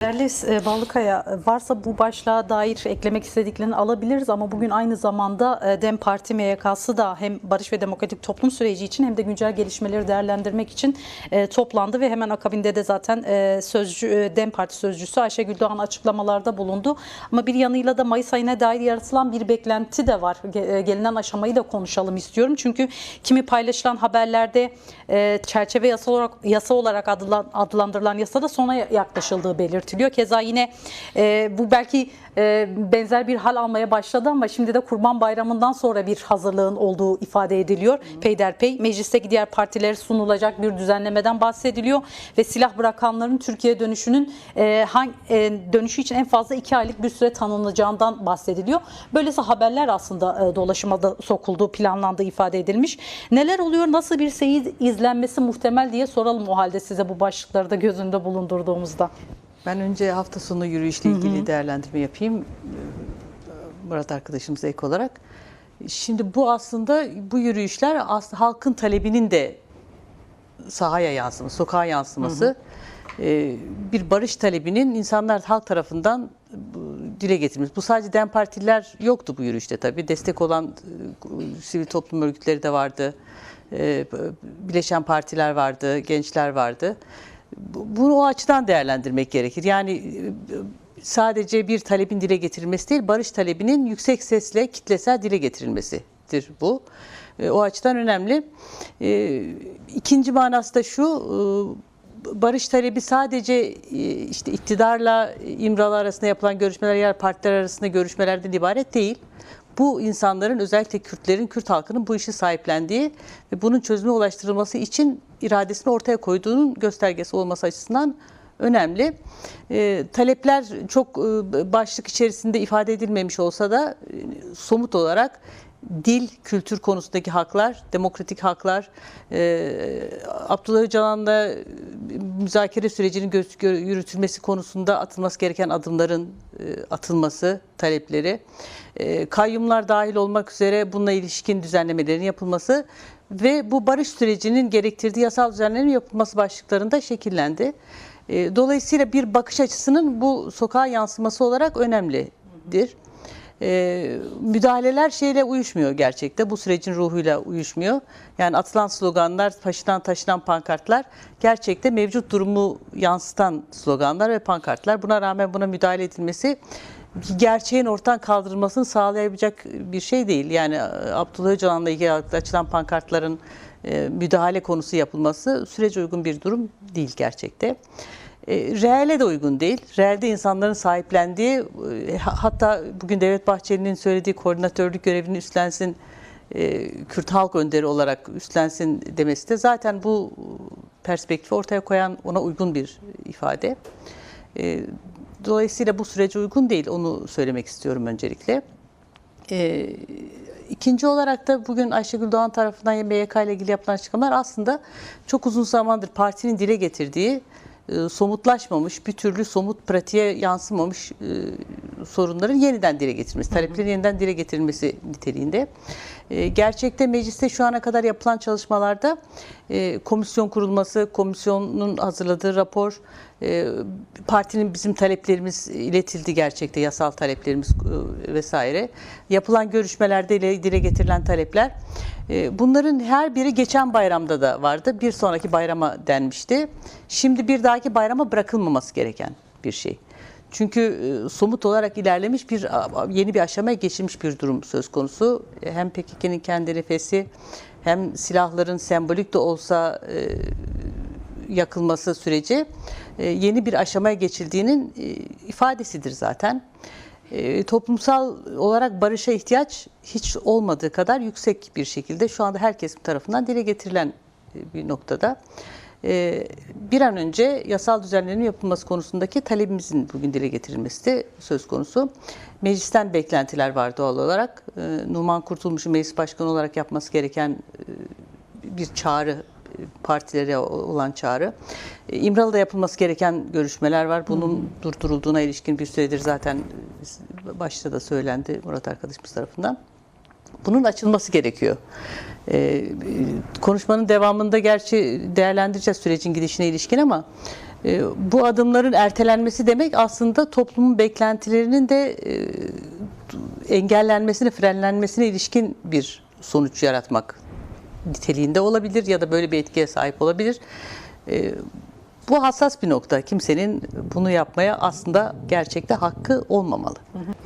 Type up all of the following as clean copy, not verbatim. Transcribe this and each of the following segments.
Değerli Ballıkaya, varsa bu başlığa dair eklemek istediklerini alabiliriz ama bugün aynı zamanda DEM Parti MYK'sı da hem barış ve demokratik toplum süreci için hem de güncel gelişmeleri değerlendirmek için toplandı ve hemen akabinde de zaten DEM Parti sözcüsü Ayşegül Doğan açıklamalarda bulundu. Ama bir yanıyla da Mayıs ayına dair yaratılan bir beklenti de var. Gelinen aşamayı da konuşalım istiyorum. Çünkü kimi paylaşılan haberlerde çerçeve yasa olarak adlandırılan yasada sona yaklaşıldığı belirtiliyor. Keza yine bu belki benzer bir hal almaya başladı ama şimdi de Kurban Bayramı'ndan sonra bir hazırlığın olduğu ifade ediliyor. Peyderpey meclisteki diğer partilere sunulacak bir düzenlemeden bahsediliyor ve silah bırakanların Türkiye dönüşünün dönüşü için en fazla 2 aylık bir süre tanınacağından bahsediliyor. Böylesi haberler aslında dolaşıma da sokulduğu, planlandığı ifade edilmiş. Neler oluyor, nasıl bir seyir izlenmesi muhtemel diye soralım o halde size bu başlıkları da göz önünde bulundurduğumuzda. Ben önce hafta sonu yürüyüşle ilgili değerlendirme yapayım. Murat arkadaşımıza ek olarak. Şimdi bu aslında bu yürüyüşler halkın talebinin de sahaya yansıması, sokağa yansıması. Bir barış talebinin insanlar halk tarafından dile getirilmesi. Bu sadece DEM Partililer yoktu bu yürüyüşte tabii. Destek olan sivil toplum örgütleri de vardı. Bileşen partiler vardı, gençler vardı. Bunu o açıdan değerlendirmek gerekir. Yani sadece bir talebin dile getirilmesi değil, barış talebinin yüksek sesle kitlesel dile getirilmesidir bu. O açıdan önemli. İkinci manası da şu, barış talebi sadece işte iktidarla İmralı arasında yapılan görüşmeler, yer partiler arasında görüşmelerden ibaret değil. Bu insanların, özellikle Kürtlerin, Kürt halkının bu işi sahiplendiği ve bunun çözüme ulaştırılması için iradesini ortaya koyduğunun göstergesi olması açısından önemli. Talepler çok başlık içerisinde ifade edilmemiş olsa da somut olarak dil, kültür konusundaki haklar, demokratik haklar, Abdullah Öcalan'la müzakere sürecinin yürütülmesi konusunda atılması gereken adımların atılması talepleri, kayyumlar dahil olmak üzere bununla ilişkin düzenlemelerin yapılması ve bu barış sürecinin gerektirdiği yasal düzenlemenin yapılması başlıklarında şekillendi. Dolayısıyla bir bakış açısının bu sokağa yansıması olarak önemlidir. Müdahaleler şeyle uyuşmuyor gerçekten. Bu sürecin ruhuyla uyuşmuyor. Yani atılan sloganlar, taşınan pankartlar gerçekten mevcut durumu yansıtan sloganlar ve pankartlar. Buna rağmen buna müdahale edilmesi gerçeğin ortadan kaldırılmasını sağlayabilecek bir şey değil. Yani Abdullah Öcalan'la ilgili açılan pankartların müdahale konusu yapılması sürece uygun bir durum değil gerçekte. Reale de uygun değil. Realde insanların sahiplendiği, hatta bugün Devlet Bahçeli'nin söylediği koordinatörlük görevini üstlensin, Kürt halk önderi olarak üstlensin demesi de zaten bu perspektifi ortaya koyan, ona uygun bir ifade. Dolayısıyla bu sürece uygun değil, onu söylemek istiyorum öncelikle. İkinci olarak da bugün Ayşegül Doğan tarafından MYK ile ilgili yapılan açıklamalar aslında çok uzun zamandır partinin dile getirdiği, somutlaşmamış, bir türlü somut pratiğe yansımamış sorunların yeniden dile getirilmesi, taleplerin yeniden dile getirilmesi niteliğinde. Gerçekte mecliste şu ana kadar yapılan çalışmalarda komisyon kurulması, komisyonun hazırladığı rapor, partinin bizim taleplerimiz iletildi gerçekte, yasal taleplerimiz vesaire. Yapılan görüşmelerde dile getirilen talepler, bunların her biri geçen bayramda da vardı. Bir sonraki bayrama denmişti. Şimdi bir dahaki bayrama bırakılmaması gereken bir şey. Çünkü somut olarak ilerlemiş yeni bir aşamaya geçilmiş bir durum söz konusu. Hem PKK'nın kendi nefesi, hem silahların sembolik de olsa yakılması süreci yeni bir aşamaya geçildiğinin ifadesidir zaten. Toplumsal olarak barışa ihtiyaç hiç olmadığı kadar yüksek bir şekilde şu anda herkes tarafından dile getirilen bir noktada. Bir an önce yasal düzenlemenin yapılması konusundaki talebimizin bugün dile getirilmesi de söz konusu. Meclisten beklentiler var doğal olarak. Numan Kurtulmuş'un meclis başkanı olarak yapması gereken bir çağrı, partilere olan çağrı. İmralı'da yapılması gereken görüşmeler var. Bunun durdurulduğuna ilişkin bir süredir zaten başta da söylendi Murat arkadaşımız tarafından. Bunun açılması gerekiyor. Konuşmanın devamında gerçi değerlendireceğiz sürecin gidişine ilişkin ama Bu adımların ertelenmesi demek aslında toplumun beklentilerinin de engellenmesine, frenlenmesine ilişkin bir sonuç yaratmak niteliğinde olabilir ya da böyle bir etkiye sahip olabilir. Bu hassas bir nokta. Kimsenin bunu yapmaya aslında gerçekte hakkı olmamalı.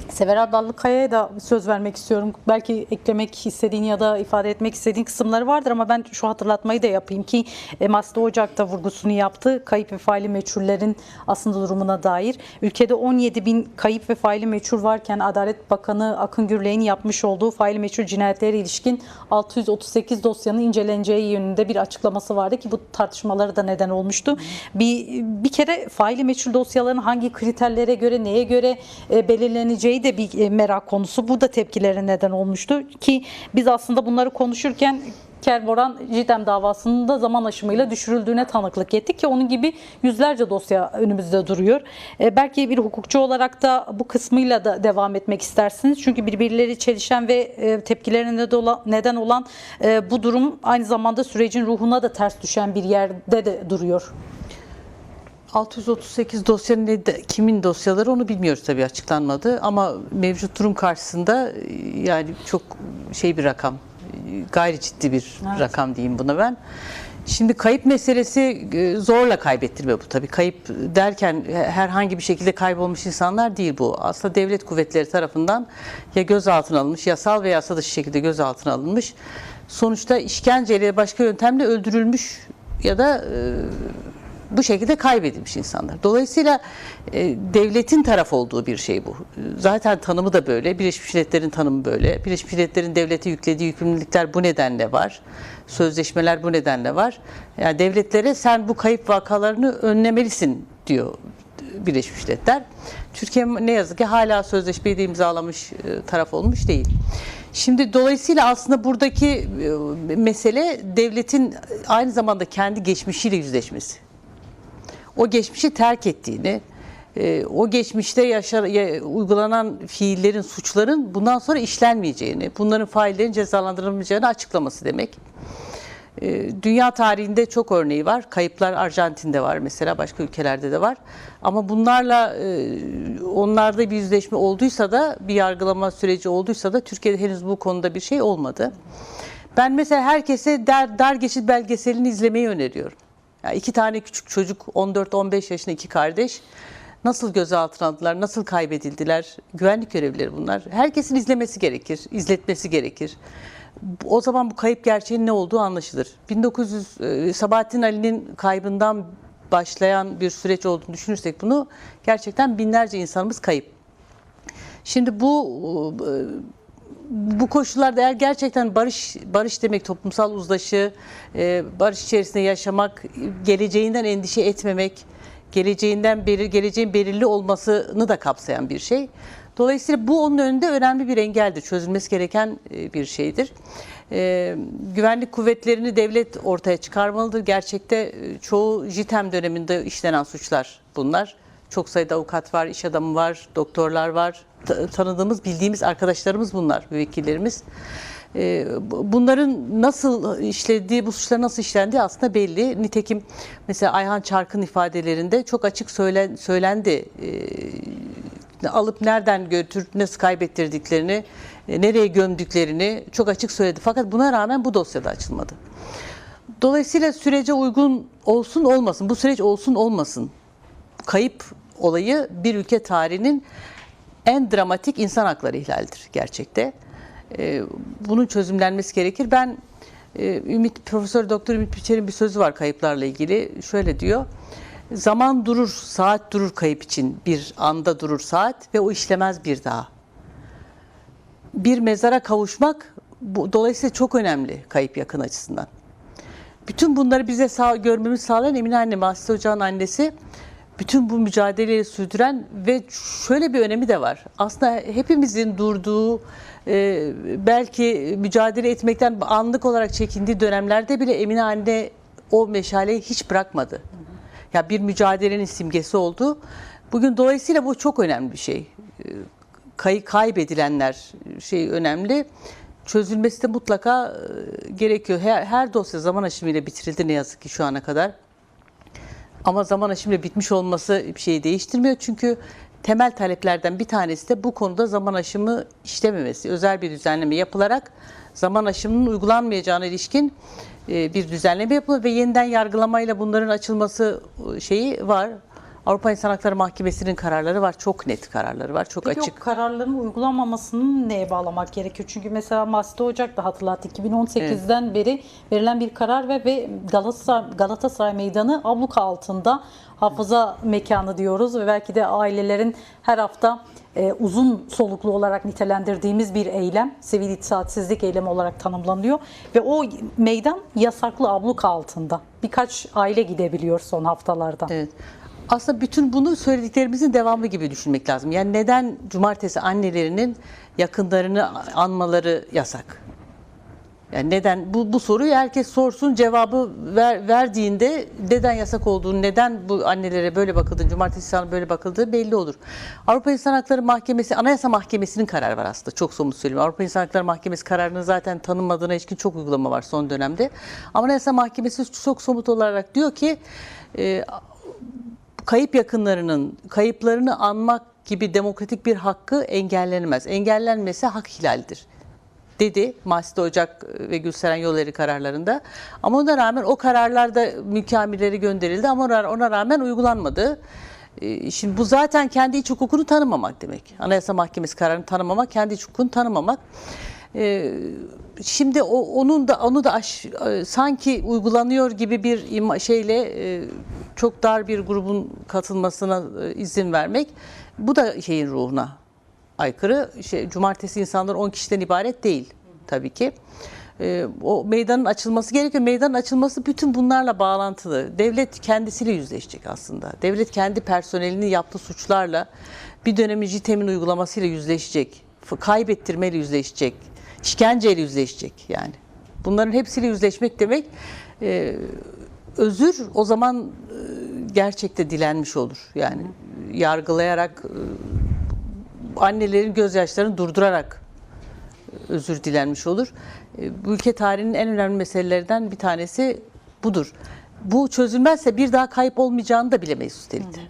Sever Dallıkaya'ya da söz vermek istiyorum. Belki eklemek istediğin ya da ifade etmek istediğin kısımları vardır ama ben şu hatırlatmayı da yapayım ki Masada Ocak'ta vurgusunu yaptı. Kayıp ve faili meçhullerin aslında durumuna dair. Ülkede 17 bin kayıp ve faili meçhul varken Adalet Bakanı Akın Gürley'in yapmış olduğu faili meçhul cinayetlere ilişkin 638 dosyanın inceleneceği yönünde bir açıklaması vardı ki bu tartışmalara da neden olmuştu. Bir kere faili meçhul dosyaların hangi kriterlere göre, neye göre belirleneceği de bir merak konusu. Bu da tepkilere neden olmuştu ki biz aslında bunları konuşurken Kerboran Cidem davasının da zaman aşımıyla düşürüldüğüne tanıklık ettik ki onun gibi yüzlerce dosya önümüzde duruyor. Belki bir hukukçu olarak da bu kısmıyla da devam etmek istersiniz. Çünkü birbirleri çelişen ve tepkilerine neden olan bu durum aynı zamanda sürecin ruhuna da ters düşen bir yerde de duruyor. 638 dosyanın kimin dosyaları onu bilmiyoruz, tabii açıklanmadı ama mevcut durum karşısında yani çok bir rakam, gayri ciddi bir rakam diyeyim buna ben. Şimdi kayıp meselesi zorla kaybettirme bu tabii. Kayıp derken herhangi bir şekilde kaybolmuş insanlar değil bu. Aslında devlet kuvvetleri tarafından ya gözaltına alınmış, yasal veya yasa dışı şekilde gözaltına alınmış. Sonuçta işkenceyle, başka yöntemle öldürülmüş ya da bu şekilde kaybedilmiş insanlar. Dolayısıyla devletin taraf olduğu bir şey bu. Zaten tanımı da böyle. Birleşmiş Milletler'in tanımı böyle. Birleşmiş Milletler'in devlete yüklediği yükümlülükler bu nedenle var. Sözleşmeler bu nedenle var. Yani devletlere sen bu kayıp vakalarını önlemelisin diyor Birleşmiş Milletler. Türkiye ne yazık ki hala sözleşmeyi de imzalamış taraf olmuş değil. Şimdi dolayısıyla aslında buradaki mesele devletin aynı zamanda kendi geçmişiyle yüzleşmesi. O geçmişi terk ettiğini, o geçmişte uygulanan fiillerin, suçların bundan sonra işlenmeyeceğini, bunların faillerin cezalandırılmayacağını açıklaması demek. Dünya tarihinde çok örneği var. Kayıplar Arjantin'de var mesela, başka ülkelerde de var. Ama bunlarla onlarda bir yüzleşme olduysa da, bir yargılama süreci olduysa da Türkiye'de henüz bu konuda bir şey olmadı. Ben mesela herkese Dar Geçit belgeselini izlemeyi öneriyorum. Yani 2 tane küçük çocuk, 14-15 yaşında 2 kardeş nasıl gözaltına aldılar, nasıl kaybedildiler, güvenlik görevlileri bunlar. Herkesin izlemesi gerekir, izletmesi gerekir. O zaman bu kayıp gerçeğinin ne olduğu anlaşılır. Sabahattin Ali'nin kaybından başlayan bir süreç olduğunu düşünürsek bunu, gerçekten binlerce insanımız kayıp. Şimdi bu koşullarda eğer gerçekten barış demek toplumsal uzlaşı, barış içerisinde yaşamak, geleceğinden endişe etmemek, geleceğin belirli olmasını da kapsayan bir şey. Dolayısıyla bu onun önünde önemli bir engeldir, çözülmesi gereken bir şeydir. Güvenlik kuvvetlerini devlet ortaya çıkarmalıdır. Gerçekte çoğu JITEM döneminde işlenen suçlar bunlar. Çok sayıda avukat var, iş adamı var, doktorlar var. Tanıdığımız, bildiğimiz arkadaşlarımız bunlar, müvekkillerimiz. Bunların nasıl işlediği, bu suçlar nasıl işlendiği aslında belli. Nitekim mesela Ayhan Çark'ın ifadelerinde çok açık söylendi. Alıp nereden götürüp nasıl kaybettirdiklerini, nereye gömdüklerini çok açık söyledi. Fakat buna rağmen bu dosyada açılmadı. Dolayısıyla sürece uygun olsun olmasın, bu süreç olsun olmasın, kayıp olayı bir ülke tarihinin en dramatik insan hakları ihlalidir gerçekte. Bunun çözümlenmesi gerekir. Ben Profesör Doktor Ümit Biçer'in bir sözü var kayıplarla ilgili. Şöyle diyor: zaman durur, saat durur kayıp için. Bir anda durur saat ve o işlemez bir daha. Bir mezara kavuşmak dolayısıyla çok önemli kayıp yakın açısından. Bütün bunları bize görmemizi sağlayan Emine anne, Masada Ocak'ın annesi, bütün bu mücadeleyi sürdüren ve şöyle bir önemi de var. Aslında hepimizin durduğu, belki mücadele etmekten anlık olarak çekindiği dönemlerde bile Emine anne o meşaleyi hiç bırakmadı. Ya bir mücadelenin simgesi oldu. Bugün dolayısıyla bu çok önemli bir şey. Kaybedilenler önemli. Çözülmesi de mutlaka gerekiyor. Her dosya zaman aşımıyla bitirildi ne yazık ki şu ana kadar. Ama zaman aşımıyla bitmiş olması bir şeyi değiştirmiyor. Çünkü temel taleplerden bir tanesi de bu konuda zaman aşımı işlememesi. Özel bir düzenleme yapılarak zaman aşımının uygulanmayacağına ilişkin bir düzenleme yapılıyor ve yeniden yargılamayla bunların açılması şeyi var. Avrupa İnsan Hakları Mahkemesi'nin kararları var. Çok net kararları var. Çok Peki açık. o kararların uygulanmamasını neye bağlamak gerekiyor? Çünkü mesela Maside Ocak da hatırlattı. 2018'den beri verilen bir karar ve Galatasaray Meydanı abluka altında hafıza mekanı diyoruz ve belki de ailelerin her hafta uzun soluklu olarak nitelendirdiğimiz bir eylem, sivil itaatsizlik eylemi olarak tanımlanıyor ve o meydan yasaklı abluka altında. Birkaç aile gidebiliyor son haftalarda. Evet. Aslında bütün bunu söylediklerimizin devamı gibi düşünmek lazım. Yani neden cumartesi annelerinin yakınlarını anmaları yasak? Yani neden? Bu soruyu herkes sorsun, cevabı verdiğinde neden yasak olduğunu, neden bu annelere böyle bakıldığı, cumartesi sana böyle bakıldığı belli olur. Avrupa İnsan Hakları Mahkemesi, Anayasa Mahkemesi'nin kararı var aslında. Çok somut söyleyeyim. Avrupa İnsan Hakları Mahkemesi kararının zaten tanınmadığına ilişkin çok uygulama var son dönemde. Ama Anayasa Mahkemesi çok somut olarak diyor ki kayıp yakınlarının kayıplarını anmak gibi demokratik bir hakkı engellenemez. Engellenmesi hak ihlalidir dedi Maside Ocak ve Gülseren Yolları kararlarında. Ama ona rağmen o kararlar da mükemmellere gönderildi ama ona rağmen uygulanmadı. Şimdi bu zaten kendi iç hukukunu tanımamak demek. Anayasa Mahkemesi kararını tanımamak, kendi iç hukukunu tanımamak. Şimdi onu da sanki uygulanıyor gibi bir şeyle çok dar bir grubun katılmasına izin vermek, bu da şeyin ruhuna aykırı. Cumartesi insanlar 10 kişiden ibaret değil tabii ki. O meydanın açılması gerekiyor. Meydanın açılması bütün bunlarla bağlantılı. Devlet kendisiyle yüzleşecek aslında. Devlet kendi personelinin yaptığı suçlarla, bir dönemin JITEM'in uygulamasıyla yüzleşecek. Kaybettirmeyle yüzleşecek. İşkenceyle yüzleşecek yani. Bunların hepsiyle yüzleşmek demek özür o zaman gerçekte dilenmiş olur. Yani yargılayarak, annelerin gözyaşlarını durdurarak özür dilenmiş olur. Bu ülke tarihinin en önemli meselelerinden bir tanesi budur. Bu çözülmezse bir daha kayıp olmayacağını da bilemeyiz üstelik de.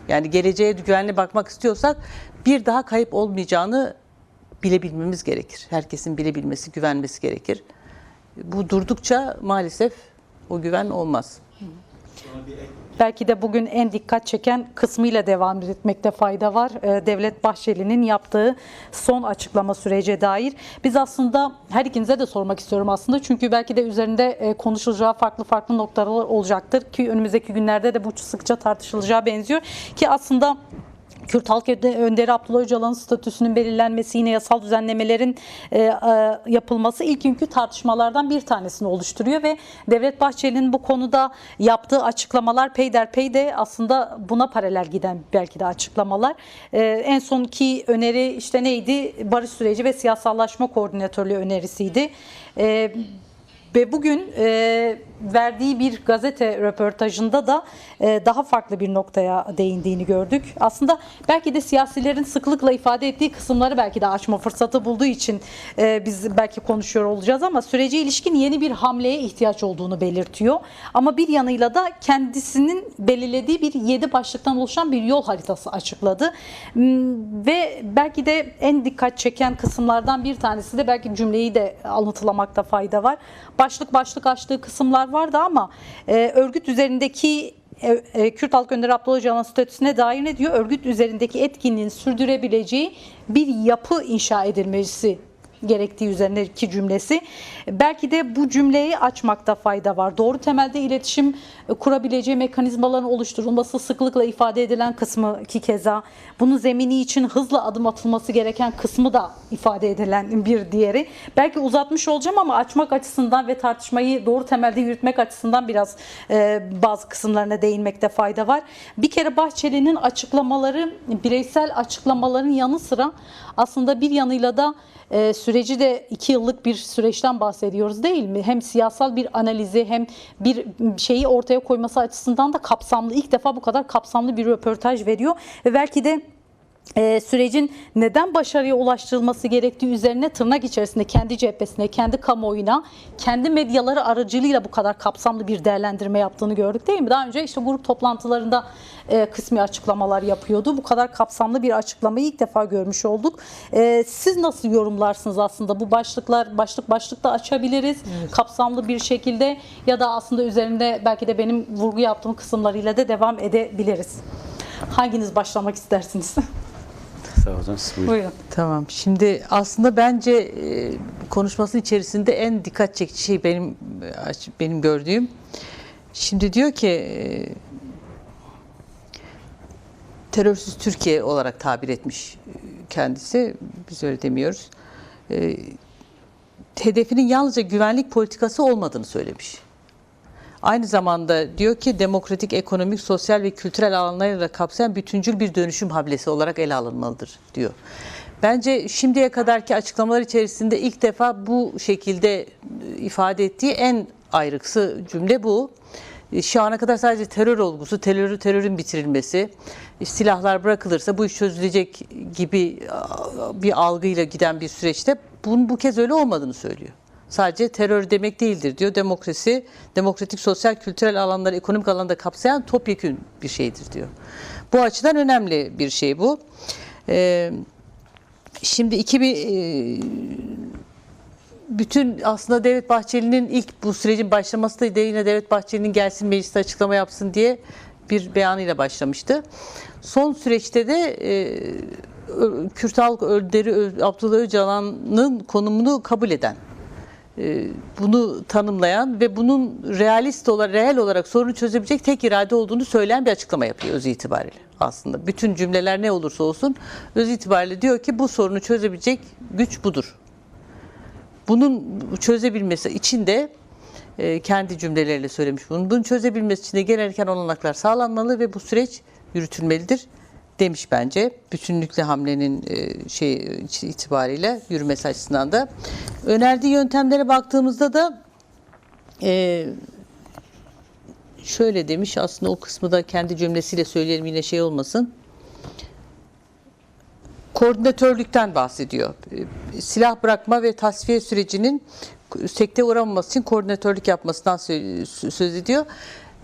Yani geleceğe güvenli bakmak istiyorsak bir daha kayıp olmayacağını bilebilmemiz gerekir. Herkesin bilebilmesi, güvenmesi gerekir. Bu durdukça maalesef o güven olmaz. Belki de bugün en dikkat çeken kısmıyla devam etmekte fayda var. Devlet Bahçeli'nin yaptığı son açıklama sürece dair. Biz aslında her ikinize de sormak istiyorum aslında. Çünkü belki de üzerinde konuşulacağı farklı noktalar olacaktır. Ki önümüzdeki günlerde de bu sıkça tartışılacağı benziyor. Ki aslında Kürt Halk Önderi Abdullah Öcalan'ın statüsünün belirlenmesi, yine yasal düzenlemelerin yapılması ilk günkü tartışmalardan bir tanesini oluşturuyor ve Devlet Bahçeli'nin bu konuda yaptığı açıklamalar peyderpey de aslında buna paralel giden belki de açıklamalar. En sonki öneri işte neydi? Barış süreci ve siyasallaşma koordinatörlüğü önerisiydi. Ve bugün verdiği bir gazete röportajında da daha farklı bir noktaya değindiğini gördük. Aslında belki de siyasilerin sıklıkla ifade ettiği kısımları belki de açma fırsatı bulduğu için biz belki konuşuyor olacağız ama sürece ilişkin yeni bir hamleye ihtiyaç olduğunu belirtiyor. Ama bir yanıyla da kendisinin belirlediği bir 7 başlıktan oluşan bir yol haritası açıkladı. Ve belki de en dikkat çeken kısımlardan bir tanesi de belki cümleyi de alıntılamakta fayda var. Başlık açtığı kısımlar vardı ama örgüt üzerindeki Kürt Halk Önderi Abdullah Öcalan statüsüne dair ne diyor? Örgüt üzerindeki etkinliğin sürdürebileceği bir yapı inşa edilmesi gerektiği üzerindeki cümlesi. Belki de bu cümleyi açmakta fayda var. Doğru temelde iletişim kurabileceği mekanizmaların oluşturulması sıklıkla ifade edilen kısmı ki keza bunun zemini için hızla adım atılması gereken kısmı da ifade edilen bir diğeri. Belki uzatmış olacağım ama açmak açısından ve tartışmayı doğru temelde yürütmek açısından biraz bazı kısımlarına değinmekte fayda var. Bir kere Bahçeli'nin açıklamaları bireysel açıklamaların yanı sıra aslında bir yanıyla da süreci de 2 yıllık bir süreçten bahsediyoruz değil mi? Hem siyasal bir analizi hem bir şeyi ortaya koyması açısından da kapsamlı. İlk defa bu kadar kapsamlı bir röportaj veriyor ve belki de sürecin neden başarıya ulaştırılması gerektiği üzerine tırnak içerisinde kendi cephesine, kendi kamuoyuna, kendi medyaları aracılığıyla bu kadar kapsamlı bir değerlendirme yaptığını gördük değil mi? Daha önce işte grup toplantılarında kısmi açıklamalar yapıyordu. Bu kadar kapsamlı bir açıklamayı ilk defa görmüş olduk. Siz nasıl yorumlarsınız aslında bu başlıklar, başlık da açabiliriz kapsamlı bir şekilde ya da aslında üzerinde belki de benim vurgu yaptığım kısımlarıyla da devam edebiliriz. Hanginiz başlamak istersiniz? Sağ olun. Buyurun. Tamam. Şimdi aslında bence konuşmasının içerisinde en dikkat çekici şey benim gördüğüm. Şimdi diyor ki terörsüz Türkiye olarak tabir etmiş kendisi. Biz öyle demiyoruz. Hedefinin yalnızca güvenlik politikası olmadığını söylemiş. Aynı zamanda diyor ki demokratik, ekonomik, sosyal ve kültürel alanları da kapsayan bütüncül bir dönüşüm hamlesi olarak ele alınmalıdır diyor. Bence şimdiye kadarki açıklamalar içerisinde ilk defa bu şekilde ifade ettiği en ayrıksı cümle bu. Şu ana kadar sadece terör olgusu, terörün bitirilmesi, silahlar bırakılırsa bu iş çözülecek gibi bir algıyla giden bir süreçte bunun bu kez öyle olmadığını söylüyor. Sadece terör demek değildir diyor. Demokrasi, demokratik, sosyal, kültürel alanları ekonomik alanda kapsayan topyekün bir şeydir diyor. Bu açıdan önemli bir şey bu. Şimdi bütün aslında Devlet Bahçeli'nin ilk bu sürecin başlaması da yine Devlet Bahçeli'nin gelsin mecliste açıklama yapsın diye bir beyanıyla başlamıştı. Son süreçte de Kürt halk önderi Abdullah Öcalan'ın konumunu kabul eden, bunu tanımlayan ve bunun reel olarak sorunu çözebilecek tek irade olduğunu söyleyen bir açıklama yapıyor öz itibariyle aslında. Bütün cümleler ne olursa olsun öz itibariyle diyor ki bu sorunu çözebilecek güç budur. Bunun çözebilmesi için de kendi cümleleriyle söylemiş bunu. Bunun çözebilmesi için de gereken olanaklar sağlanmalı ve bu süreç yürütülmelidir demiş bence. Bütünlüklü hamlenin itibariyle yürümesi açısından da. Önerdiği yöntemlere baktığımızda da şöyle demiş, aslında o kısmı da kendi cümlesiyle söyleyelim yine şey olmasın. Koordinatörlükten bahsediyor. Silah bırakma ve tasfiye sürecinin sekteye uğramaması için koordinatörlük yapmasından söz ediyor.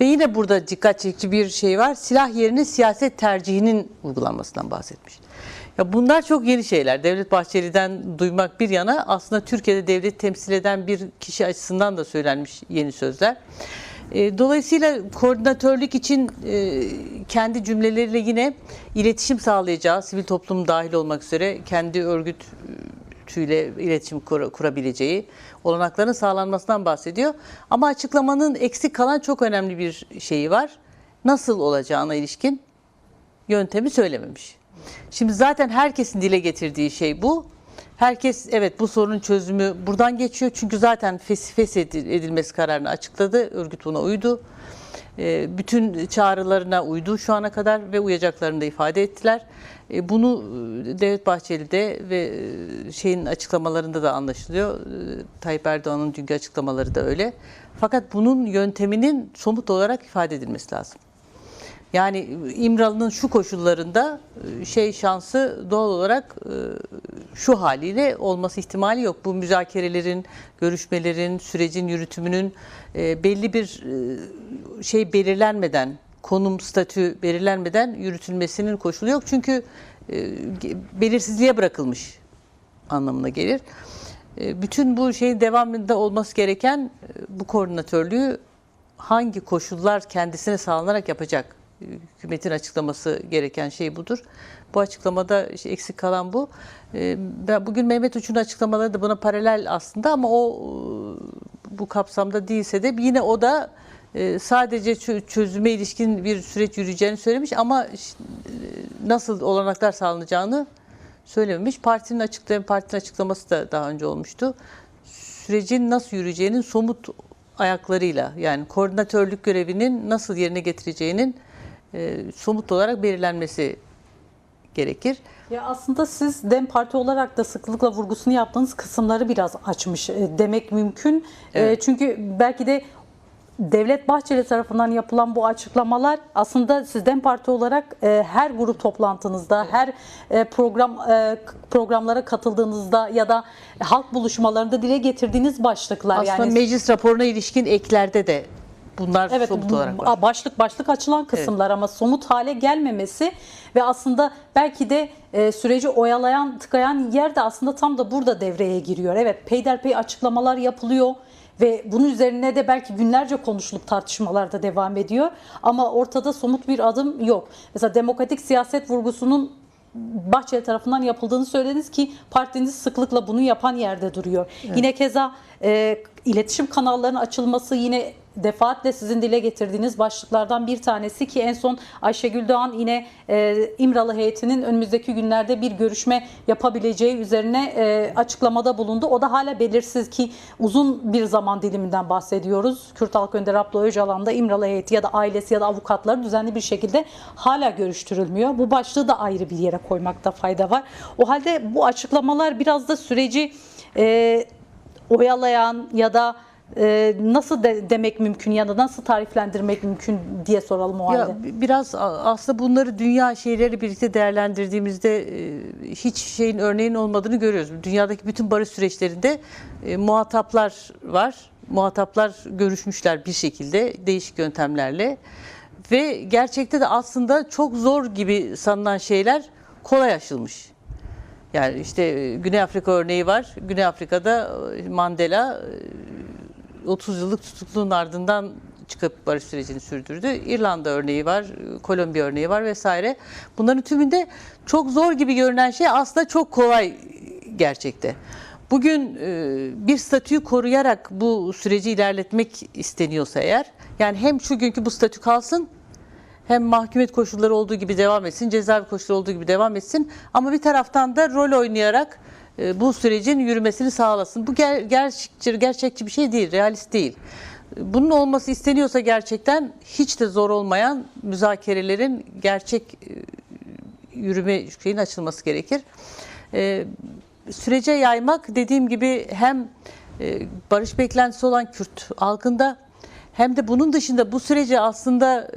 Ve yine burada dikkat çekici bir şey var. Silah yerine siyaset tercihinin uygulanmasından bahsetmiş. Ya bunlar çok yeni şeyler. Devlet Bahçeli'den duymak bir yana aslında Türkiye'de devleti temsil eden bir kişi açısından da söylenmiş yeni sözler. Dolayısıyla koordinatörlük için kendi cümleleriyle yine iletişim sağlayacağı, sivil toplum dahil olmak üzere kendi örgütüyle iletişim kurabileceği olanakların sağlanmasından bahsediyor. Ama açıklamanın eksik kalan çok önemli bir şeyi var. Nasıl olacağına ilişkin yöntemi söylememiş. Şimdi zaten herkesin dile getirdiği şey bu. Herkes evet bu sorunun çözümü buradan geçiyor. Çünkü zaten feshedilmesi kararını açıkladı. Örgüt buna uydu. Bütün çağrılarına uydu şu ana kadar ve uyacaklarını da ifade ettiler. Bunu Devlet Bahçeli'de ve şeyin açıklamalarında da anlaşılıyor. Tayyip Erdoğan'ın dünkü açıklamaları da öyle. Fakat bunun yönteminin somut olarak ifade edilmesi lazım. Yani İmralı'nın şu koşullarında şansı doğal olarak şu haliyle olması ihtimali yok. Bu müzakerelerin, görüşmelerin, sürecin yürütümünün belli bir belirlenmeden, konum, statü belirlenmeden yürütülmesinin koşulu yok. Çünkü belirsizliğe bırakılmış anlamına gelir. Bütün bu şeyin devamında olması gereken bu koordinatörlüğü hangi koşullar kendisine sağlanarak yapacak? Hükümetin açıklaması gereken şey budur. Bu açıklamada eksik kalan bu. Bugün Mehmet Uç'un açıklamaları da buna paralel aslında ama o bu kapsamda değilse de yine o da sadece çözüme ilişkin bir süreç yürüyeceğini söylemiş ama nasıl olanaklar sağlanacağını söylememiş. Partinin açıklaması da daha önce olmuştu. Sürecin nasıl yürüyeceğinin somut ayaklarıyla, yani koordinatörlük görevinin nasıl yerine getireceğinin somut olarak belirlenmesi gerekir. Ya aslında siz DEM Parti olarak da sıklıkla vurgusunu yaptığınız kısımları biraz açmış demek mümkün. Evet. Çünkü belki de Devlet Bahçeli tarafından yapılan bu açıklamalar aslında siz DEM Parti olarak her grup toplantınızda, her programlara katıldığınızda ya da halk buluşmalarında dile getirdiğiniz başlıklar. Aslında yani meclis raporuna ilişkin eklerde de bunlar evet, somut olarak var. başlık açılan kısımlar ama somut hale gelmemesi ve aslında belki de süreci oyalayan, tıkayan yer de aslında tam da burada devreye giriyor. Evet, peyderpey açıklamalar yapılıyor ve bunun üzerine de belki günlerce konuşulup tartışmalar da devam ediyor ama ortada somut bir adım yok. Mesela demokratik siyaset vurgusunun Bahçeli tarafından yapıldığını söylediniz ki partiniz sıklıkla bunu yapan yerde duruyor. Evet. Yine keza iletişim kanallarının açılması yine defaatle sizin dile getirdiğiniz başlıklardan bir tanesi ki en son Ayşegül Doğan yine İmralı heyetinin önümüzdeki günlerde bir görüşme yapabileceği üzerine açıklamada bulundu. O da hala belirsiz ki uzun bir zaman diliminden bahsediyoruz. Kürt Halk Önderi Abdullah Öcalan'da İmralı heyeti ya da ailesi ya da avukatları düzenli bir şekilde hala görüştürülmüyor. Bu başlığı da ayrı bir yere koymakta fayda var. O halde bu açıklamalar biraz da süreci oyalayan ya da nasıl demek mümkün ya da nasıl tariflendirmek mümkün diye soralım o halde. Ya, biraz aslında bunları dünya şeyleri birlikte değerlendirdiğimizde hiç şeyin örneğin olmadığını görüyoruz. Dünyadaki bütün barış süreçlerinde muhataplar var. Muhataplar görüşmüşler bir şekilde değişik yöntemlerle ve gerçekte de aslında çok zor gibi sanılan şeyler kolay aşılmış. Yani işte Güney Afrika örneği var. Güney Afrika'da Mandela 30 yıllık tutukluluğun ardından çıkıp barış sürecini sürdürdü. İrlanda örneği var, Kolombiya örneği var vesaire. Bunların tümünde çok zor gibi görünen şey aslında çok kolay gerçekte. Bugün bir statüyü koruyarak bu süreci ilerletmek isteniyorsa eğer, yani hem şu günkü bu statü kalsın, hem mahkumiyet koşulları olduğu gibi devam etsin, cezaevi koşulları olduğu gibi devam etsin ama bir taraftan da rol oynayarak bu sürecin yürümesini sağlasın. Bu gerçekçi bir şey değil, realist değil. Bunun olması isteniyorsa gerçekten hiç de zor olmayan müzakerelerin gerçek yürüme şeyin açılması gerekir. Sürece yaymak dediğim gibi hem barış beklentisi olan Kürt halkında hem de bunun dışında bu süreci aslında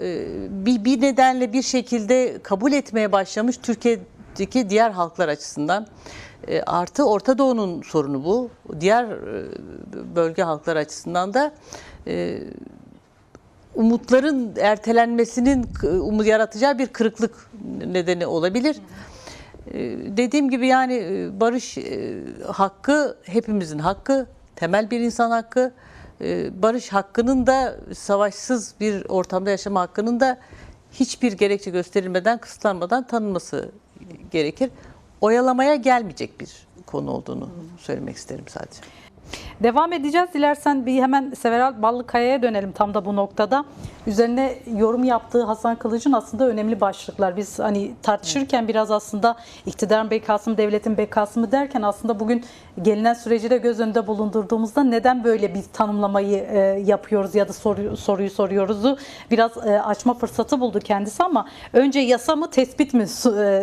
bir nedenle bir şekilde kabul etmeye başlamış Türkiye'deki diğer halklar açısından. Artı Orta Doğu'nun sorunu bu. Diğer bölge halklar açısından da umutların ertelenmesinin yaratacağı bir kırıklık nedeni olabilir. Dediğim gibi yani barış hakkı hepimizin hakkı, temel bir insan hakkı. Barış hakkının da savaşsız bir ortamda yaşama hakkının da hiçbir gerekçe gösterilmeden, kısıtlanmadan tanınması gerekir. Oyalamaya gelmeyecek bir konu olduğunu söylemek isterim sadece. Devam edeceğiz. Dilersen bir hemen Several Ballıkaya'ya dönelim tam da bu noktada. Üzerine yorum yaptığı Hasan Kılıç'ın aslında önemli başlıklar. Biz hani tartışırken biraz aslında iktidarın bekası mı, devletin bekası mı derken aslında bugün gelinen süreci de göz önünde bulundurduğumuzda neden böyle bir tanımlamayı yapıyoruz ya da soruyu soruyoruzu biraz açma fırsatı buldu kendisi ama önce yasa mı tespit mi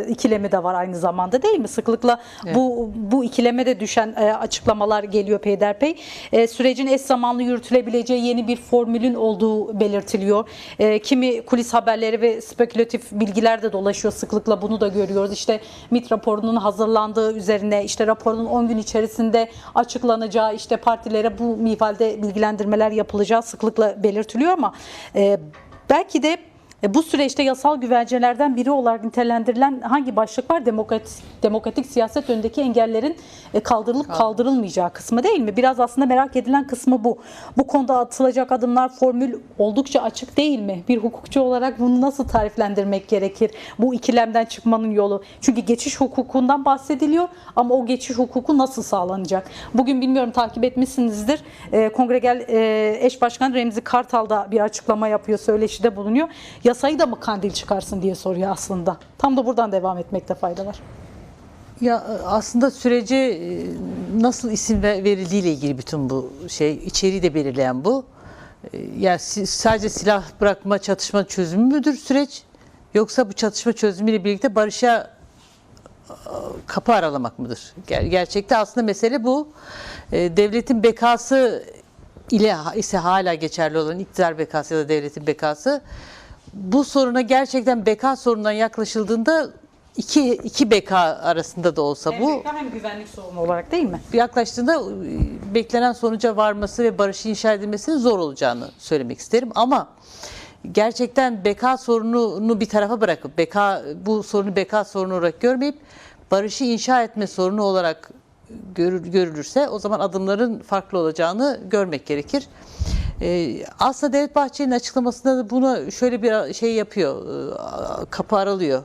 ikilemi de var aynı zamanda değil mi? Sıklıkla evet. bu ikileme de düşen açıklamalar geliyor peyderpey. Sürecin eş zamanlı yürütülebileceği yeni bir formülün olduğu belirtiliyor. Kimi kulis haberleri ve spekülatif bilgiler de dolaşıyor sıklıkla bunu da görüyoruz. İşte MİT raporunun hazırlandığı üzerine işte raporun 10 gün içerisinde açıklanacağı işte partilere bu minvalde bilgilendirmeler yapılacağı sıklıkla belirtiliyor ama belki de bu süreçte yasal güvencelerden biri olarak nitelendirilen hangi başlık var? Demokratik siyaset önündeki engellerin kaldırılıp kaldırılmayacağı kısmı değil mi? Biraz aslında merak edilen kısmı bu. Bu konuda atılacak adımlar formül oldukça açık değil mi? Bir hukukçu olarak bunu nasıl tariflendirmek gerekir? Bu ikilemden çıkmanın yolu. Çünkü geçiş hukukundan bahsediliyor ama o geçiş hukuku nasıl sağlanacak? Bugün bilmiyorum takip etmişsinizdir. Kongregel eş başkan Remzi Kartal da bir açıklama yapıyor, söyleşide bulunuyor. Yasayı da mı kandil çıkarsın diye soruyor aslında. Tam da buradan devam etmekte fayda var. Ya aslında sürece nasıl isim verildiğiyle ilgili bütün bu şey, içeriği de belirleyen bu. Yani sadece silah bırakma, çatışma çözümü müdür süreç? Yoksa bu çatışma çözümüyle birlikte barışa kapı aralamak mıdır? Gerçekte aslında mesele bu. Devletin bekası ile ise hala geçerli olan iktidar bekası ya da devletin bekası, bu soruna gerçekten beka sorunundan yaklaşıldığında iki beka arasında da olsa Hem bu beka hem güvenlik sorunu olarak değil mi? yaklaştığında beklenen sonuca varması ve barışı inşa edilmesinin zor olacağını söylemek isterim. Ama gerçekten beka sorununu bir tarafa bırakıp bu sorunu beka sorunu olarak görmeyip barışı inşa etme sorunu olarak görülürse o zaman adımların farklı olacağını görmek gerekir. Aslında Devlet Bahçeli'nin açıklamasında da buna şöyle bir şey yapıyor, kapı aralıyor.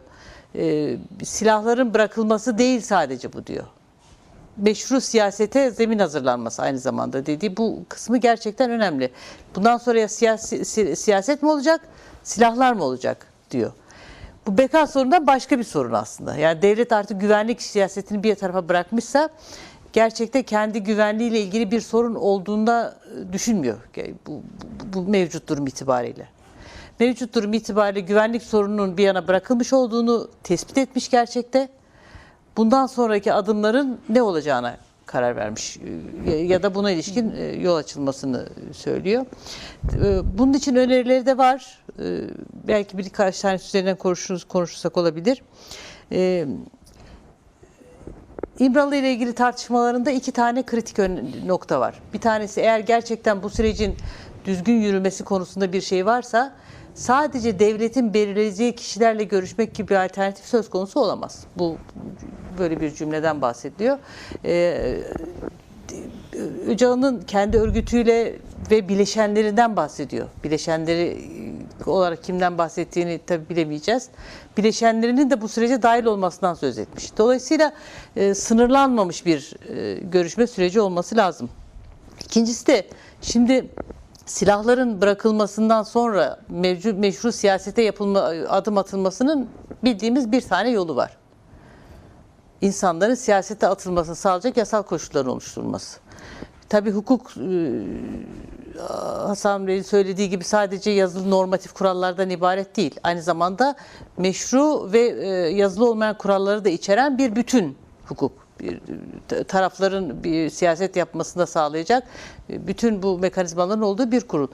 Silahların bırakılması değil sadece bu diyor. Meşru siyasete zemin hazırlanması aynı zamanda dediği bu kısmı gerçekten önemli. Bundan sonra ya siyaset mi olacak, silahlar mı olacak diyor. Bu beka sorundan başka bir sorun aslında. Yani devlet artık güvenlik siyasetini bir tarafa bırakmışsa gerçekte kendi güvenliğiyle ilgili bir sorun olduğunda düşünmüyor. Bu mevcut durum itibariyle. Mevcut durum itibariyle güvenlik sorununun bir yana bırakılmış olduğunu tespit etmiş gerçekte. Bundan sonraki adımların ne olacağına karar vermiş ya da buna ilişkin yol açılmasını söylüyor. Bunun için önerileri de var. Belki birkaç tane üzerinden konuşursak olabilir. İmralı ile ilgili tartışmalarında iki tane kritik nokta var. Bir tanesi, eğer gerçekten bu sürecin düzgün yürümesi konusunda bir şey varsa sadece devletin belirleyeceği kişilerle görüşmek gibi bir alternatif söz konusu olamaz. Bu böyle bir cümleden bahsediliyor. Öcalan'ın kendi örgütüyle ve bileşenlerinden bahsediyor. Bileşenleri olarak kimden bahsettiğini tabii bilemeyeceğiz. Bileşenlerinin de bu sürece dahil olmasından söz etmiş. Dolayısıyla sınırlanmamış bir görüşme süreci olması lazım. İkincisi de şimdi silahların bırakılmasından sonra meşru siyasete adım atılmasının bildiğimiz bir tane yolu var. İnsanların siyasete atılmasını sağlayacak yasal koşulların oluşturulması. Tabii hukuk, Hasan Bey'in söylediği gibi sadece yazılı normatif kurallardan ibaret değil. Aynı zamanda meşru ve yazılı olmayan kuralları da içeren bir bütün hukuk. Tarafların bir siyaset yapmasını da sağlayacak bütün bu mekanizmaların olduğu bir kurul.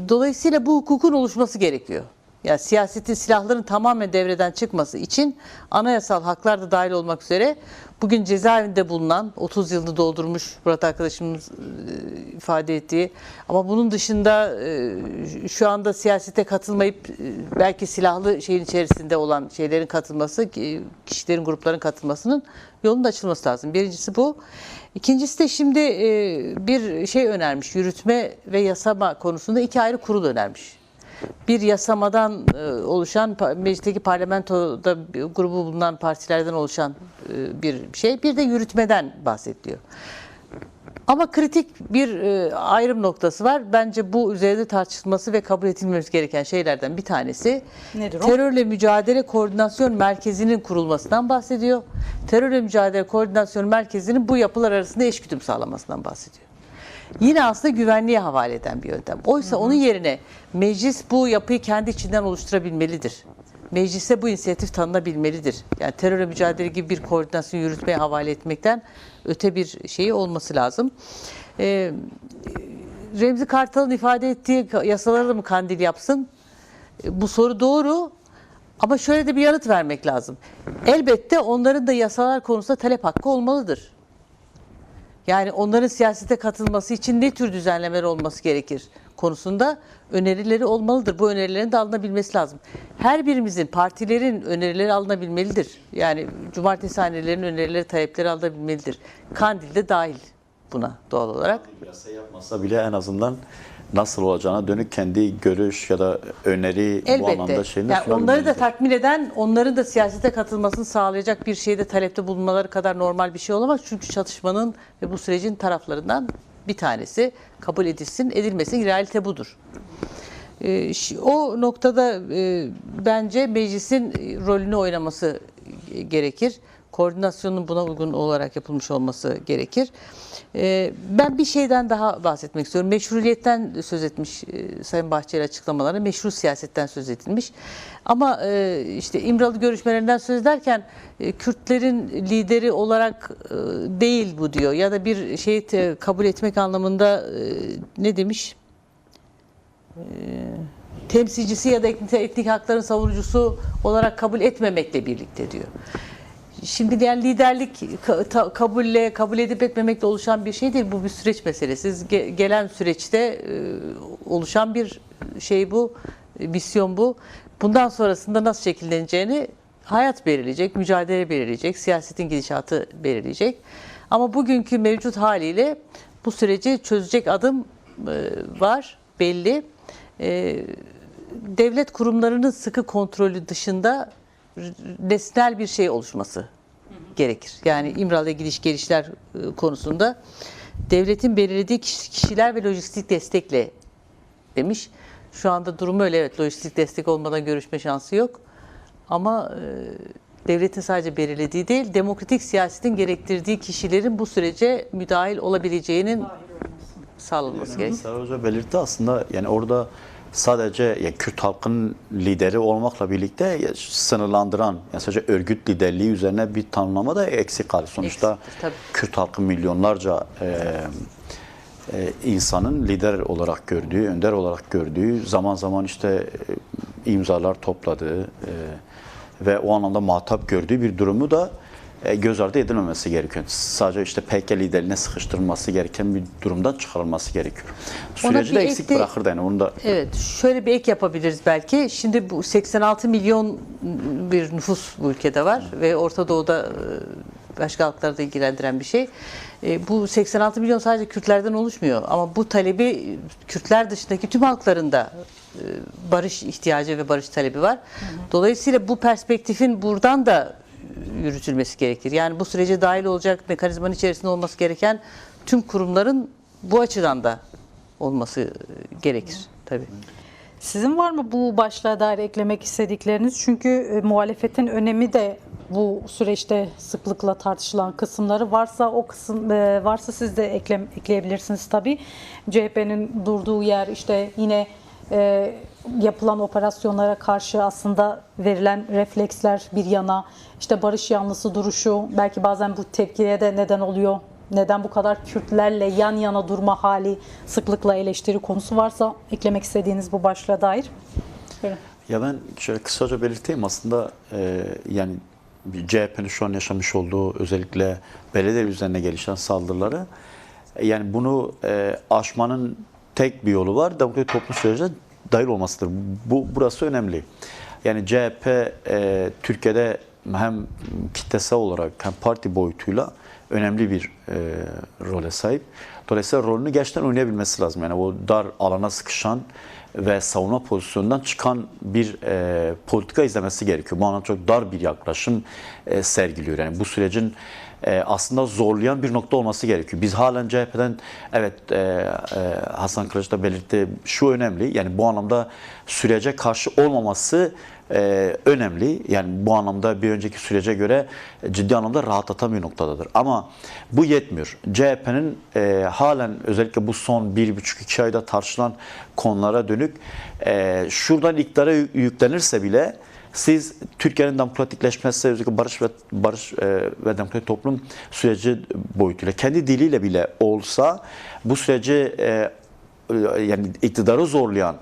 Dolayısıyla bu hukukun oluşması gerekiyor. Yani siyasetin, silahların tamamen devreden çıkması için anayasal haklar da dahil olmak üzere bugün cezaevinde bulunan 30 yılını doldurmuş Murat arkadaşımız ifade ettiği ama bunun dışında şu anda siyasete katılmayıp belki silahlı şeyin içerisinde olan şeylerin katılması, kişilerin, grupların katılmasının yolunun açılması lazım. Birincisi bu. İkincisi de şimdi bir şey önermiş. Yürütme ve yasama konusunda iki ayrı kurul önermiş. Bir yasamadan oluşan, meclisteki parlamentoda grubu bulunan partilerden oluşan bir şey. Bir de yürütmeden bahsediliyor. Ama kritik bir ayrım noktası var. Bence bu üzerinde tartışılması ve kabul edilmemiz gereken şeylerden bir tanesi. Nedir o? Terörle Mücadele Koordinasyon Merkezi'nin kurulmasından bahsediyor. Terörle Mücadele Koordinasyon Merkezi'nin bu yapılar arasında eşgüdüm sağlamasından bahsediyor. Yine aslında güvenliğe havale eden bir yöntem. Oysa onun yerine meclis bu yapıyı kendi içinden oluşturabilmelidir. Meclise bu inisiyatif tanınabilmelidir. Yani terörle mücadele gibi bir koordinasyon yürütmeye havale etmekten öte bir şeyi olması lazım. Remzi Kartal'ın ifade ettiği yasaları da mı kandil yapsın? Bu soru doğru. Ama şöyle de bir yanıt vermek lazım. Elbette onların da yasalar konusunda talep hakkı olmalıdır. Yani onların siyasete katılması için ne tür düzenlemeler olması gerekir konusunda önerileri olmalıdır. Bu önerilerin de alınabilmesi lazım. Her birimizin, partilerin önerileri alınabilmelidir. Yani cumartesi hanelerinin önerileri, talepleri alınabilmelidir. Kandil de dahil buna doğal olarak. Yasa yapmasa bile en azından nasıl olacağına dönük kendi görüş ya da öneri bu Elbette. anlamda şeyini Yani onları da sunabilmelidir. tatmin eden, onların da siyasete katılmasını sağlayacak bir şeyde talepte bulunmaları kadar normal bir şey olamaz. Çünkü çatışmanın ve bu sürecin taraflarından bir tanesi kabul edilsin, edilmesin. Realite budur. O noktada bence meclisin rolünü oynaması gerekir. koordinasyonun buna uygun olarak yapılmış olması gerekir. Ben bir şeyden daha bahsetmek istiyorum. Meşruiyetten söz etmiş Sayın Bahçeli açıklamaları, meşru siyasetten söz edilmiş. Ama işte İmralı görüşmelerinden söz ederken Kürtlerin lideri olarak değil bu diyor. Ya da bir şeyi kabul etmek anlamında ne demiş? Temsilcisi ya da etnik hakların savunucusu olarak kabul etmemekle birlikte diyor. Şimdi yani liderlik kabul edip etmemekle oluşan bir şey değil. Bu bir süreç meselesi. Gelen süreçte oluşan bir şey bu, misyon bu. Bundan sonrasında nasıl şekilleneceğini hayat belirleyecek, mücadele belirleyecek, siyasetin gidişatı belirleyecek. Ama bugünkü mevcut haliyle bu süreci çözecek adım var, belli. Devlet kurumlarının sıkı kontrolü dışında nesnel bir şey oluşması gerekir. Yani İmralı'ya gidiş gelişler konusunda devletin belirlediği kişiler ve lojistik destekle demiş. Şu anda durum öyle, evet, lojistik destek olmadan görüşme şansı yok. Ama devletin sadece belirlediği değil, demokratik siyasetin gerektirdiği kişilerin bu sürece müdahil olabileceğinin sağlanması gerekir. Serhat Hoca belirtti aslında, yani orada sadece Kürt halkının lideri olmakla birlikte sınırlandıran, yani sadece örgüt liderliği üzerine bir tanımlama da eksik kalır. Sonuçta Kürt halkı milyonlarca insanın lider olarak gördüğü, önder olarak gördüğü, zaman zaman işte imzalar topladığı ve o anlamda muhatap gördüğü bir durumu da göz ardı edilmemesi gerekiyor. Sadece işte PKK liderliğine sıkıştırılması gereken bir durumdan çıkarılması gerekiyor. Süreci de eksik bırakır da yani onu da. Evet, şöyle bir ek yapabiliriz belki. Şimdi bu 86 milyon bir nüfus bu ülkede var ve Orta Doğu'da başka halkları da ilgilendiren bir şey. Bu 86 milyon sadece Kürtlerden oluşmuyor ama bu talebi Kürtler dışındaki tüm halkların da barış ihtiyacı ve barış talebi var. Dolayısıyla bu perspektifin buradan da yürütülmesi gerekir. Yani bu sürece dahil olacak mekanizmanın içerisinde olması gereken tüm kurumların bu açıdan da olması gerekir tabii. Sizin var mı bu başlığa dair eklemek istedikleriniz? Çünkü muhalefetin önemi de bu süreçte sıklıkla tartışılan kısımları varsa o kısım varsa siz de ekleyebilirsiniz tabii. CHP'nin durduğu yer, işte yine yapılan operasyonlara karşı aslında verilen refleksler bir yana, işte barış yanlısı duruşu belki bazen bu tepkiye de neden oluyor. Neden bu kadar Kürtlerle yan yana durma hali sıklıkla eleştiri konusu varsa eklemek istediğiniz bu başlığa dair? Buyurun. Ya ben şöyle kısaca belirteyim aslında, yani CHP'nin şu an yaşamış olduğu özellikle belediye üzerine gelişen saldırıları, yani bunu aşmanın tek bir yolu var. Demokratik toplum sürecine dahil olmasıdır. Burası önemli. Yani CHP Türkiye'de hem kitlesel olarak hem parti boyutuyla önemli bir role sahip. Dolayısıyla rolünü gerçekten oynayabilmesi lazım. Yani o dar alana sıkışan ve savunma pozisyonundan çıkan bir politika izlemesi gerekiyor. Bu anlamda çok dar bir yaklaşım sergiliyor. Yani bu sürecin aslında zorlayan bir nokta olması gerekiyor. Biz halen CHP'den, evet, Hasan Kılıç da belirtti, şu önemli, yani bu anlamda sürece karşı olmaması önemli. Yani bu anlamda bir önceki sürece göre ciddi anlamda rahatlatan bir noktadadır. Ama bu yetmiyor. CHP'nin halen özellikle bu son 1,5-2 ayda tartışılan konulara dönük şuradan iktidara yüklenirse bile siz Türkiye'nin demokratikleşmesi, özellikle barış ve demokratik toplum süreci boyutuyla, kendi diliyle bile olsa bu süreci yani iktidarı zorlayan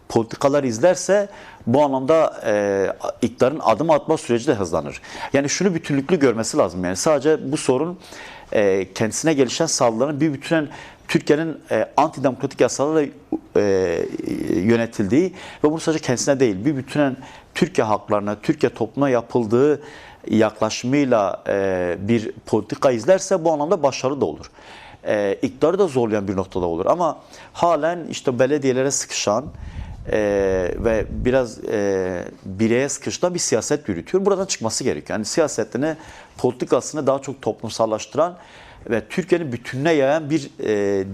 politikalar izlerse bu anlamda iktidarın adım atma süreci de hızlanır. Yani şunu bütünlüklü görmesi lazım. Yani sadece bu sorun kendisine gelişen saldırıların bir bütünen Türkiye'nin antidemokratik yasalarla yönetildiği ve bunu sadece kendisine değil, bir bütünen Türkiye halklarına, Türkiye toplumuna yapıldığı yaklaşımıyla bir politika izlerse bu anlamda başarılı da olur. İktidarı da zorlayan bir noktada olur. Ama halen işte belediyelere sıkışan ve biraz bireye sıkıştıran bir siyaset yürütüyor. Buradan çıkması gerekiyor. Yani siyasetini, politikasını daha çok toplumsallaştıran ve Türkiye'nin bütününe yayan bir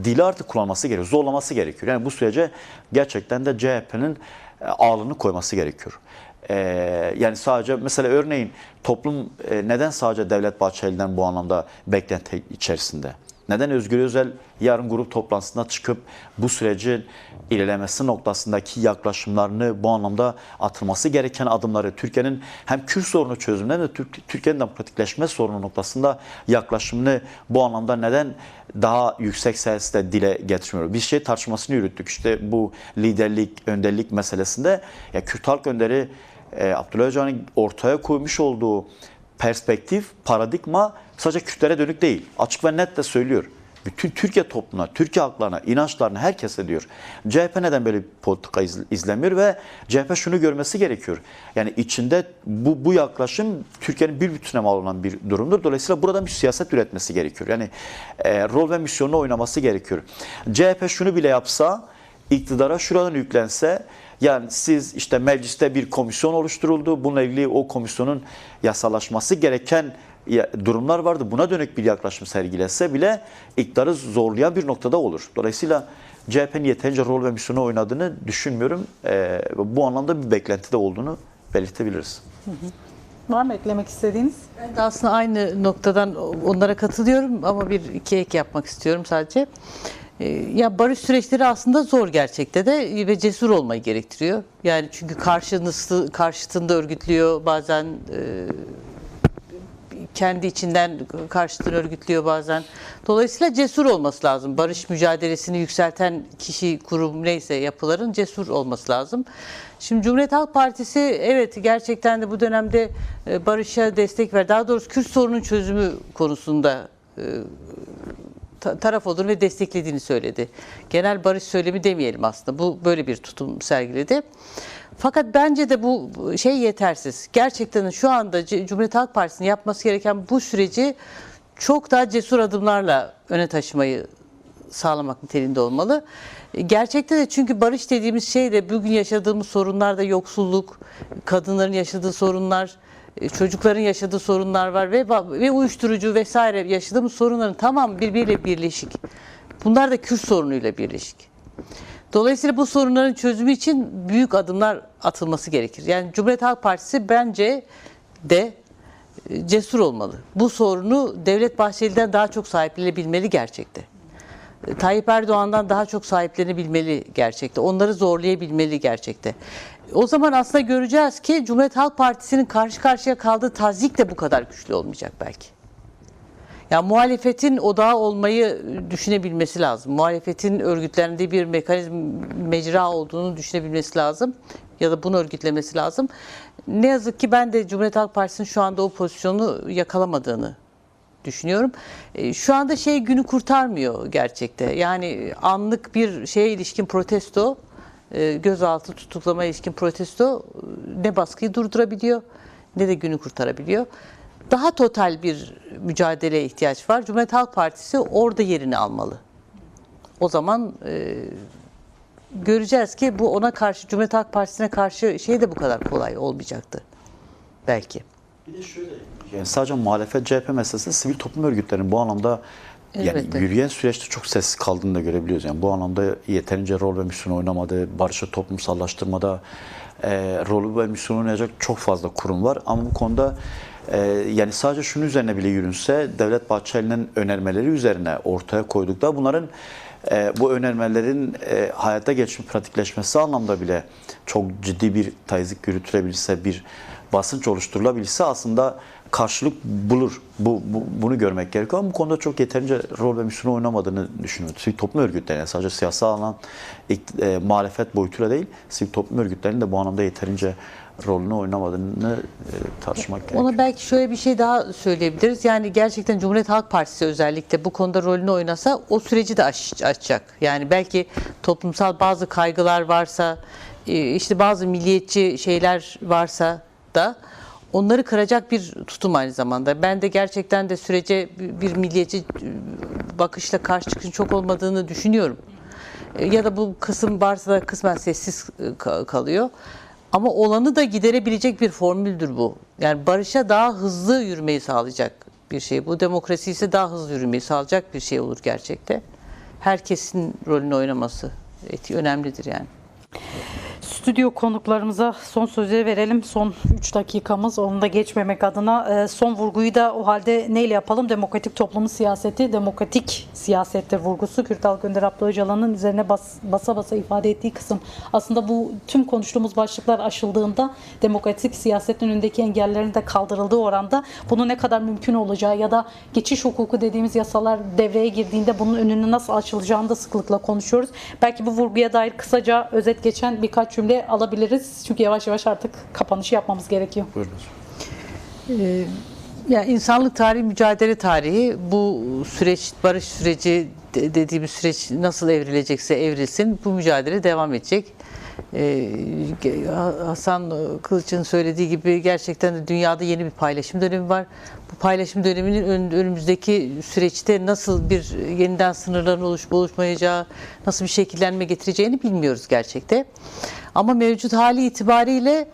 dili artık kullanması gerekiyor. Zorlaması gerekiyor. Yani bu sürece gerçekten de CHP'nin ağırlığını koyması gerekiyor. Yani sadece mesela örneğin toplum neden sadece Devlet Bahçeli'den bu anlamda beklenti içerisinde? Neden Özgür Özel yarın grup toplantısına çıkıp bu sürecin ilerlemesi noktasındaki yaklaşımlarını bu anlamda atılması gereken adımları Türkiye'nin hem Kürt sorunu çözümünde hem de Türkiye'nin demokratikleşme sorunu noktasında yaklaşımını bu anlamda neden daha yüksek sesle dile getirmiyor? Bir şey tartışmasını yürüttük. İşte bu liderlik, önderlik meselesinde ya Kürt halk önderi Abdullah Öcalan'ın ortaya koymuş olduğu perspektif, paradigma sadece Kürtlere dönük değil. Açık ve net de söylüyor. Bütün Türkiye toplumuna, Türkiye halklarına, inançlarına, herkese diyor. CHP neden böyle bir politika izlemiyor ve CHP şunu görmesi gerekiyor. Yani içinde bu yaklaşım Türkiye'nin bir bütüne mal olan bir durumdur. Dolayısıyla burada bir siyaset üretmesi gerekiyor. Yani rol ve misyonunu oynaması gerekiyor. CHP şunu bile yapsa, iktidara şuradan yüklense, yani siz işte mecliste bir komisyon oluşturuldu. Bununla ilgili o komisyonun yasalaşması gereken durumlar vardı. Buna dönük bir yaklaşım sergilese bile iktidarı zorlayan bir noktada olur. Dolayısıyla CHP'nin yeterince rol ve misyonu oynadığını düşünmüyorum. Bu anlamda bir beklenti de olduğunu belirtebiliriz. Var mı eklemek istediğiniz? Ben de aslında aynı noktadan onlara katılıyorum ama bir iki ek yapmak istiyorum sadece. Ya barış süreçleri aslında zor gerçekte de ve cesur olmayı gerektiriyor. Yani çünkü karşıtında örgütlüyor bazen, kendi içinden karşıtını örgütlüyor bazen. Dolayısıyla cesur olması lazım. Barış mücadelesini yükselten kişi, kurum neyse yapıların cesur olması lazım. Şimdi Cumhuriyet Halk Partisi evet gerçekten de bu dönemde barışa destek ver. Daha doğrusu Kürt sorunun çözümü konusunda taraf olduğunu ve desteklediğini söyledi. Genel barış söylemi demeyelim aslında. Bu böyle bir tutum sergiledi. Fakat bence de bu şey yetersiz. Gerçekten şu anda Cumhuriyet Halk Partisi'nin yapması gereken bu süreci çok daha cesur adımlarla öne taşımayı sağlamak niteliğinde olmalı. Gerçekte de çünkü barış dediğimiz şey de bugün yaşadığımız sorunlar da yoksulluk, kadınların yaşadığı sorunlar, çocukların yaşadığı sorunlar var ve uyuşturucu vesaire yaşadığımız sorunların tamamı birbiriyle birleşik. Bunlar da Kürt sorunuyla birleşik. Dolayısıyla bu sorunların çözümü için büyük adımlar atılması gerekir. Yani Cumhuriyet Halk Partisi bence de cesur olmalı. Bu sorunu Devlet Bahçeli'den daha çok sahiplenebilmeli gerçekte. Tayyip Erdoğan'dan daha çok sahiplenebilmeli gerçekte. Onları zorlayabilmeli gerçekte. O zaman aslında göreceğiz ki Cumhuriyet Halk Partisi'nin karşı karşıya kaldığı tazyik de bu kadar güçlü olmayacak belki. Yani muhalefetin odağı olmayı düşünebilmesi lazım. Muhalefetin örgütlendiği bir mekanizm, mecra olduğunu düşünebilmesi lazım. Ya da bunu örgütlemesi lazım. Ne yazık ki ben de Cumhuriyet Halk Partisi'nin şu anda o pozisyonu yakalamadığını düşünüyorum. Şu anda günü kurtarmıyor gerçekte. Yani anlık bir şeye ilişkin protesto, gözaltı tutuklama ilişkin protesto ne baskıyı durdurabiliyor ne de günü kurtarabiliyor. Daha total bir mücadeleye ihtiyaç var. Cumhuriyet Halk Partisi orada yerini almalı. O zaman göreceğiz ki bu ona karşı, Cumhuriyet Halk Partisi'ne karşı de bu kadar kolay olmayacaktı. Belki. Bir de şöyle, yani sadece muhalefet CHP meselesinde sivil toplum örgütlerinin bu anlamda Elbette. yürüyen süreçte çok sessiz kaldığını da görebiliyoruz. Yani bu anlamda yeterince rol ve misyon oynamadı, barışı toplumsallaştırmada rol ve misyon oynayacak çok fazla kurum var. Ama bu konuda yani sadece şunun üzerine bile yürünse, Devlet Bahçeli'nin önermeleri üzerine ortaya koydukta bunların bu önermelerin hayata geçme, pratikleşmesi anlamda bile çok ciddi bir tazyik yürütülebilse, bir basınç oluşturulabilse aslında karşılık bulur. Bunu görmek gerekiyor ama bu konuda çok yeterince rol ve misyon oynamadığını düşünüyorum. Sivil toplum örgütlerine sadece siyasal alan muhalefet boyutuyla değil, sivil toplum örgütlerinin de bu anlamda yeterince rolünü oynamadığını tartışmak gerekiyor. Ona belki şöyle bir şey daha söyleyebiliriz. Yani gerçekten Cumhuriyet Halk Partisi özellikle bu konuda rolünü oynasa o süreci de açacak. Yani belki toplumsal bazı kaygılar varsa, işte bazı milliyetçi şeyler varsa da onları kıracak bir tutum aynı zamanda. Ben de gerçekten de sürece bir milliyetçi bakışla karşı çıkışın çok olmadığını düşünüyorum. Ya da bu kısım varsa da kısmen sessiz kalıyor. Ama olanı da giderebilecek bir formüldür bu. Yani barışa daha hızlı yürümeyi sağlayacak bir şey. Bu demokrasi ise daha hızlı yürümeyi sağlayacak bir şey olur gerçekte. Herkesin rolünü oynaması önemlidir yani. stüdyo konuklarımıza son sözü verelim. Son 3 dakikamız, onu da geçmemek adına. Son vurguyu da o halde neyle yapalım? Demokratik toplumun siyaseti, demokratik siyasette vurgusu. Kürt Halk Önderi Abdullah Öcalan'ın üzerine basa basa ifade ettiği kısım. Aslında bu tüm konuştuğumuz başlıklar aşıldığında demokratik siyasetin önündeki engellerin de kaldırıldığı oranda bunu ne kadar mümkün olacağı ya da geçiş hukuku dediğimiz yasalar devreye girdiğinde bunun önünü nasıl açılacağını da sıklıkla konuşuyoruz. Belki bu vurguya dair kısaca özet geçen birkaç cümle alabiliriz. Çünkü yavaş yavaş artık kapanışı yapmamız gerekiyor. Buyurunuz. Yani insanlık tarihi, mücadele tarihi, bu süreç, barış süreci dediğimiz süreç nasıl evrilecekse evrilsin, bu mücadele devam edecek. Hasan Kılıç'ın söylediği gibi gerçekten de dünyada yeni bir paylaşım dönemi var. Bu paylaşım döneminin önümüzdeki süreçte nasıl bir yeniden sınırların oluşup oluşmayacağı, nasıl bir şekillenme getireceğini bilmiyoruz gerçekte. Ama mevcut hali itibariyle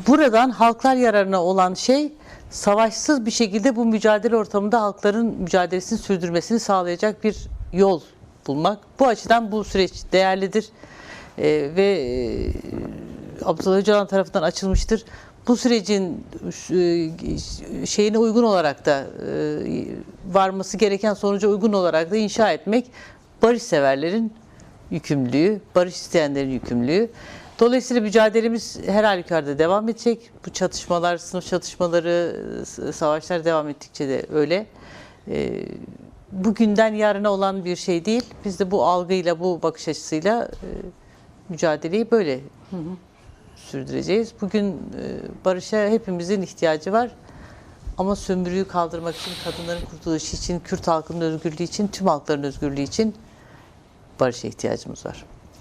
buradan halklar yararına olan şey, savaşsız bir şekilde bu mücadele ortamında halkların mücadelesini sürdürmesini sağlayacak bir yol bulmak. Bu açıdan bu süreç değerlidir ve Abdullah Öcalan tarafından açılmıştır. Bu sürecin şeyine uygun olarak da varması gereken sonuca uygun olarak da inşa etmek barışseverlerin yükümlülüğü, barış isteyenlerin yükümlülüğü. Dolayısıyla mücadelemiz her halükarda devam edecek. Bu çatışmalar, sınıf çatışmaları, savaşlar devam ettikçe de öyle. Bugünden yarına olan bir şey değil. Biz de bu algıyla, bu bakış açısıyla mücadeleyi böyle sürdüreceğiz. Bugün barışa hepimizin ihtiyacı var. Ama sömürüyü kaldırmak için, kadınların kurtuluşu için, Kürt halkının özgürlüğü için, tüm halkların özgürlüğü için barışa ihtiyacımız var.